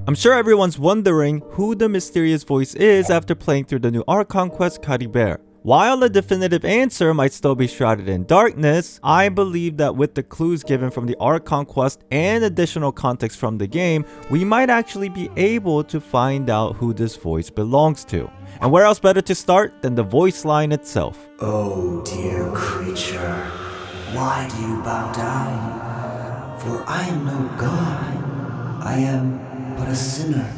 I'm sure everyone's wondering who the mysterious voice is after playing through the new Archon quest Caribert. While a definitive answer might still be shrouded in darkness, I believe that with the clues given from the Archon quest and additional context from the game, we might actually be able to find out who this voice belongs to. And where else better to start than the voice line itself? Oh dear creature, why do you bow down? For I am no god, I am but a sinner.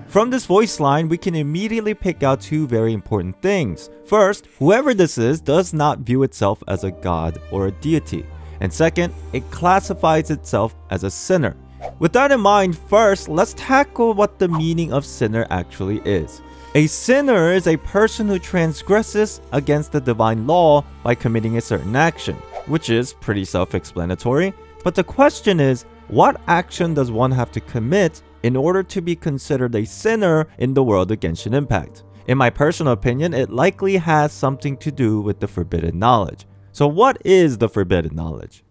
From this voice line, we can immediately pick out two very important things. First, whoever this is does not view itself as a god or a deity. And second, it classifies itself as a sinner. With that in mind, first, let's tackle what the meaning of sinner actually is. A sinner is a person who transgresses against the divine law by committing a certain action, which is pretty self-explanatory. But the question is, what action does one have to commit in order to be considered a sinner in the world of Genshin Impact? In my personal opinion, it likely has something to do with the forbidden knowledge. So what is the forbidden knowledge?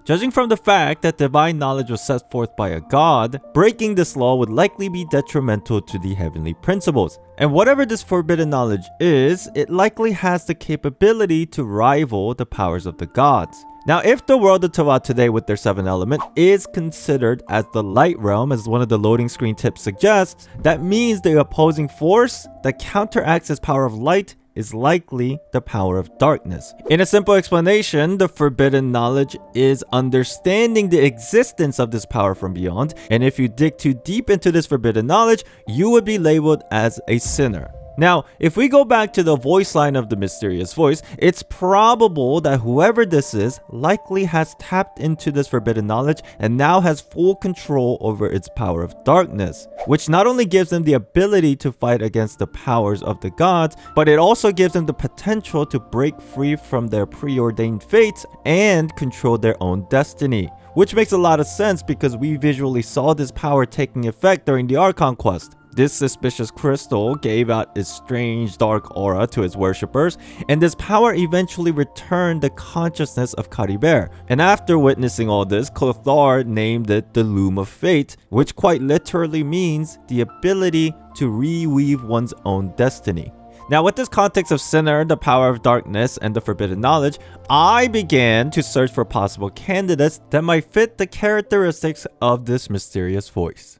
Judging from the fact that divine knowledge was set forth by a god, breaking this law would likely be detrimental to the heavenly principles. And whatever this forbidden knowledge is, it likely has the capability to rival the powers of the gods. Now, if the world of Teyvat today with their 7th element is considered as the light realm, as one of the loading screen tips suggests, that means the opposing force that counteracts this power of light is likely the power of darkness. In a simple explanation, the forbidden knowledge is understanding the existence of this power from beyond, and if you dig too deep into this forbidden knowledge, you would be labeled as a sinner. Now, if we go back to the voice line of the mysterious voice, it's probable that whoever this is likely has tapped into this forbidden knowledge and now has full control over its power of darkness, which not only gives them the ability to fight against the powers of the gods, but it also gives them the potential to break free from their preordained fates and control their own destiny. Which makes a lot of sense because we visually saw this power taking effect during the Archon quest. This suspicious crystal gave out its strange dark aura to its worshippers, and this power eventually returned the consciousness of Caribert. And after witnessing all this, Clothar named it the Loom of Fate, which quite literally means the ability to reweave one's own destiny. Now, with this context of sinner, the power of darkness, and the forbidden knowledge, I began to search for possible candidates that might fit the characteristics of this mysterious voice.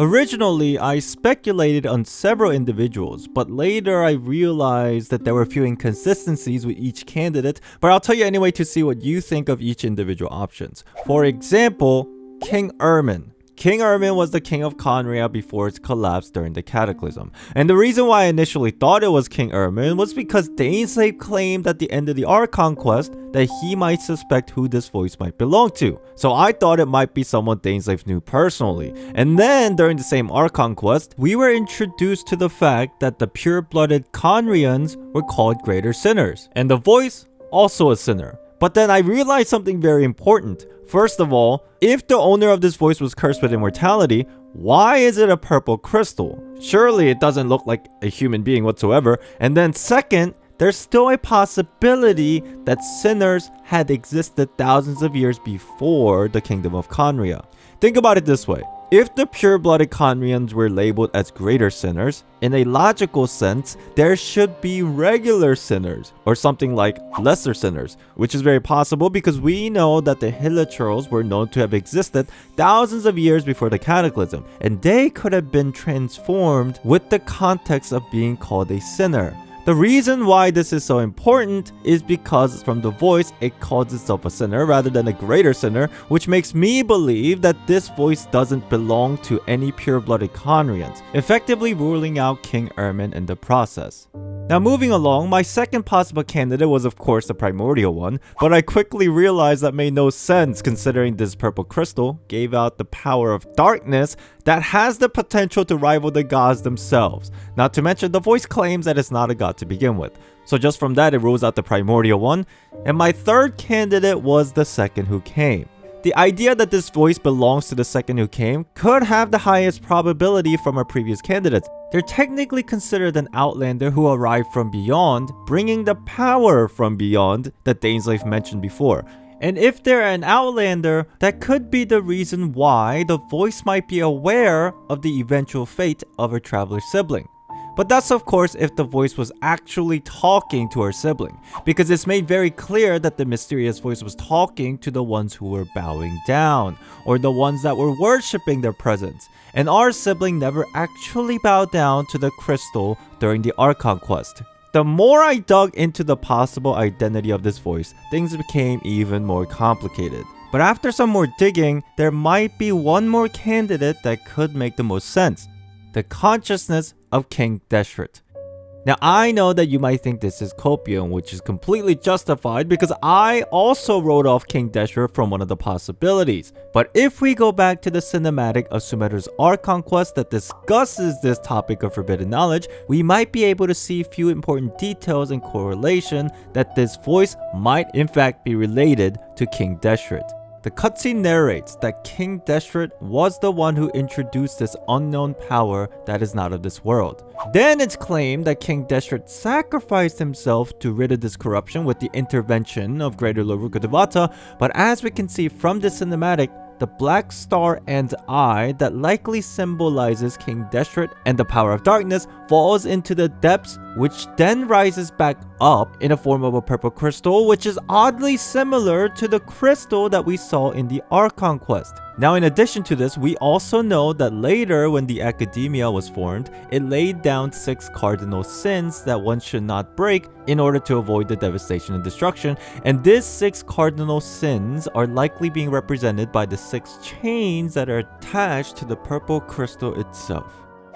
Originally, I speculated on several individuals, but later I realized that there were a few inconsistencies with each candidate, but I'll tell you anyway to see what you think of each individual options. For example, King Ermin. King Ermin was the king of Khaenri'ah before its collapse during the Cataclysm. And the reason why I initially thought it was King Ermin was because Dainsleif claimed at the end of the Archon quest that he might suspect who this voice might belong to. So I thought it might be someone Dainsleif knew personally. And then during the same Archon quest, we were introduced to the fact that the pure-blooded Khaenri'ahs were called greater sinners. And the voice, also a sinner. But then I realized something very important. First of all, if the owner of this voice was cursed with immortality, why is it a purple crystal? Surely it doesn't look like a human being whatsoever. And then second, there's still a possibility that sinners had existed thousands of years before the kingdom of Khaenri'ah. Think about it this way. If the pure-blooded Khaenri'ahs were labeled as greater sinners, in a logical sense, there should be regular sinners, or something like lesser sinners, which is very possible because we know that the Hilichurls were known to have existed thousands of years before the Cataclysm, and they could have been transformed with the context of being called a sinner. The reason why this is so important is because from the voice, it calls itself a sinner rather than a greater sinner, which makes me believe that this voice doesn't belong to any pure-blooded Khaenri'ahs, effectively ruling out King Ermin in the process. Now moving along, my second possible candidate was of course the Primordial One, but I quickly realized that made no sense considering this purple crystal gave out the power of darkness that has the potential to rival the gods themselves. Not to mention the voice claims that it's not a god to begin with. So just from that it rules out the Primordial One, and my third candidate was the second who came. The idea that this voice belongs to the second who came could have the highest probability from our previous candidates. They're technically considered an Outlander who arrived from beyond, bringing the power from beyond that Dainsleif mentioned before. And if they're an Outlander, that could be the reason why the voice might be aware of the eventual fate of her traveler sibling. But that's of course if the voice was actually talking to her sibling, because it's made very clear that the mysterious voice was talking to the ones who were bowing down, or the ones that were worshipping their presence. And our sibling never actually bowed down to the crystal during the Archon quest. The more I dug into the possible identity of this voice, things became even more complicated. But after some more digging, there might be one more candidate that could make the most sense: the consciousness of King Deshret. Now I know that you might think this is copium, which is completely justified because I also wrote off King Deshret from one of the possibilities. But if we go back to the cinematic of Sumeru's Archon quest that discusses this topic of forbidden knowledge, we might be able to see a few important details and correlation that this voice might in fact be related to King Deshret. The cutscene narrates that King Deshret was the one who introduced this unknown power that is not of this world. Then it's claimed that King Deshret sacrificed himself to rid of this corruption with the intervention of Greater Lord Rukkhadevata, but as we can see from the cinematic, the black star and eye that likely symbolizes King Deshret and the power of darkness falls into the depths, which then rises back up in a form of a purple crystal, which is oddly similar to the crystal that we saw in the Archon quest. Now in addition to this, we also know that later when the Academia was formed, it laid down 6 cardinal sins that one should not break in order to avoid the devastation and destruction, and these 6 cardinal sins are likely being represented by the 6 chains that are attached to the purple crystal itself.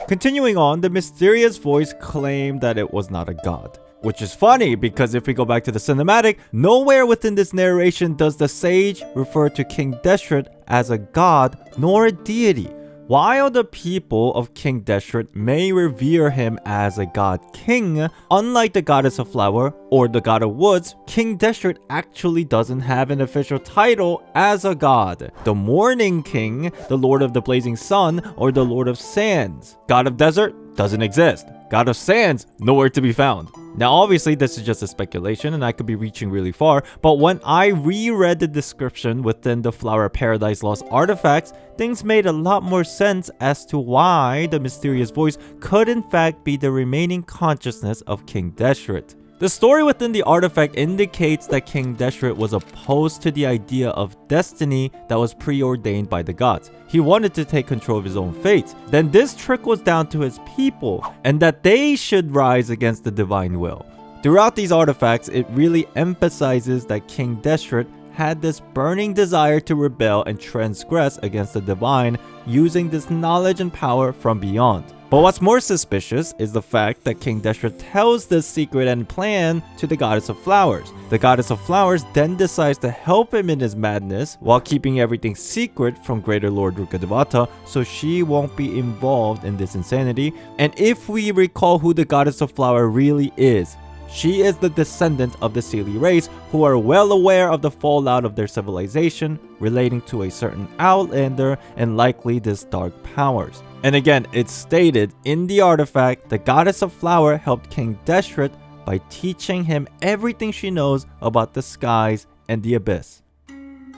Continuing on, the mysterious voice claimed that it was not a god. Which is funny because if we go back to the cinematic, nowhere within this narration does the sage refer to King Deshret as a god nor a deity. While the people of King Deshret may revere him as a god king, unlike the goddess of flower or the god of woods, King Deshret actually doesn't have an official title as a god. The Morning King, the Lord of the Blazing Sun, or the Lord of Sands. God of Desert doesn't exist. God of Sands, nowhere to be found. Now obviously this is just a speculation and I could be reaching really far, but when I reread the description within the Flower Paradise Lost artifacts, things made a lot more sense as to why the mysterious voice could in fact be the remaining consciousness of King Deshret. The story within the artifact indicates that King Deshret was opposed to the idea of destiny that was preordained by the gods. He wanted to take control of his own fate. Then this trickles down to his people, and that they should rise against the divine will. Throughout these artifacts, it really emphasizes that King Deshret had this burning desire to rebel and transgress against the divine, using this knowledge and power from beyond. But what's more suspicious is the fact that King Deshret tells this secret and plan to the Goddess of Flowers. The Goddess of Flowers then decides to help him in his madness while keeping everything secret from Greater Lord Rukkhadevata so she won't be involved in this insanity. And if we recall who the Goddess of Flower really is, she is the descendant of the Seelie race who are well aware of the fallout of their civilization relating to a certain Outlander and likely this dark powers. And again, it's stated in the artifact the Goddess of Flower helped King Deshret by teaching him everything she knows about the skies and the abyss.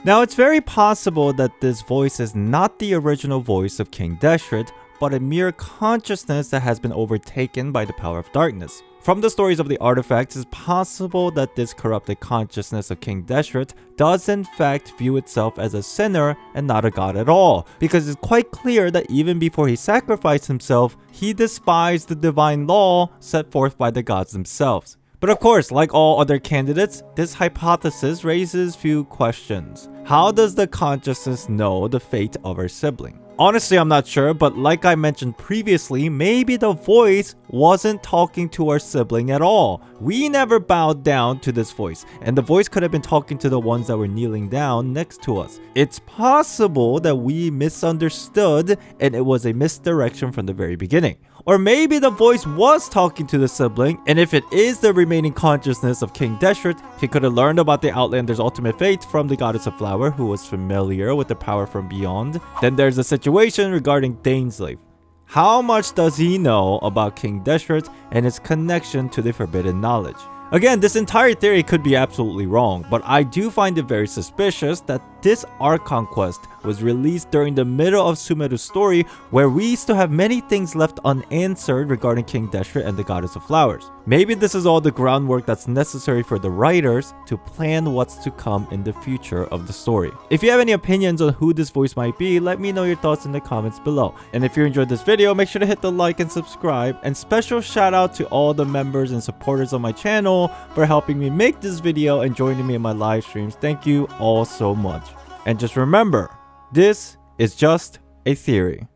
Now it's very possible that this voice is not the original voice of King Deshret, but a mere consciousness that has been overtaken by the power of darkness. From the stories of the artifacts, it's possible that this corrupted consciousness of King Deshret does in fact view itself as a sinner and not a god at all, because it's quite clear that even before he sacrificed himself, he despised the divine law set forth by the gods themselves. But of course, like all other candidates, this hypothesis raises few questions. How does the consciousness know the fate of her sibling? Honestly, I'm not sure, but like I mentioned previously, maybe the voice wasn't talking to our sibling at all. We never bowed down to this voice, and the voice could have been talking to the ones that were kneeling down next to us. It's possible that we misunderstood and it was a misdirection from the very beginning. Or maybe the voice was talking to the sibling, and if it is the remaining consciousness of King Deshret, he could have learned about the Outlander's ultimate fate from the Goddess of Flower, who was familiar with the power from beyond. Then there's a situation regarding Dainsleif. How much does he know about King Deshret and his connection to the forbidden knowledge? Again, this entire theory could be absolutely wrong, but I do find it very suspicious that this Archon quest was released during the middle of Sumeru's story, where we still have many things left unanswered regarding King Deshret and the Goddess of Flowers. Maybe this is all the groundwork that's necessary for the writers to plan what's to come in the future of the story. If you have any opinions on who this voice might be, let me know your thoughts in the comments below. And if you enjoyed this video, make sure to hit the like and subscribe. And special shout out to all the members and supporters of my channel for helping me make this video and joining me in my live streams. Thank you all so much. And just remember, this is just a theory.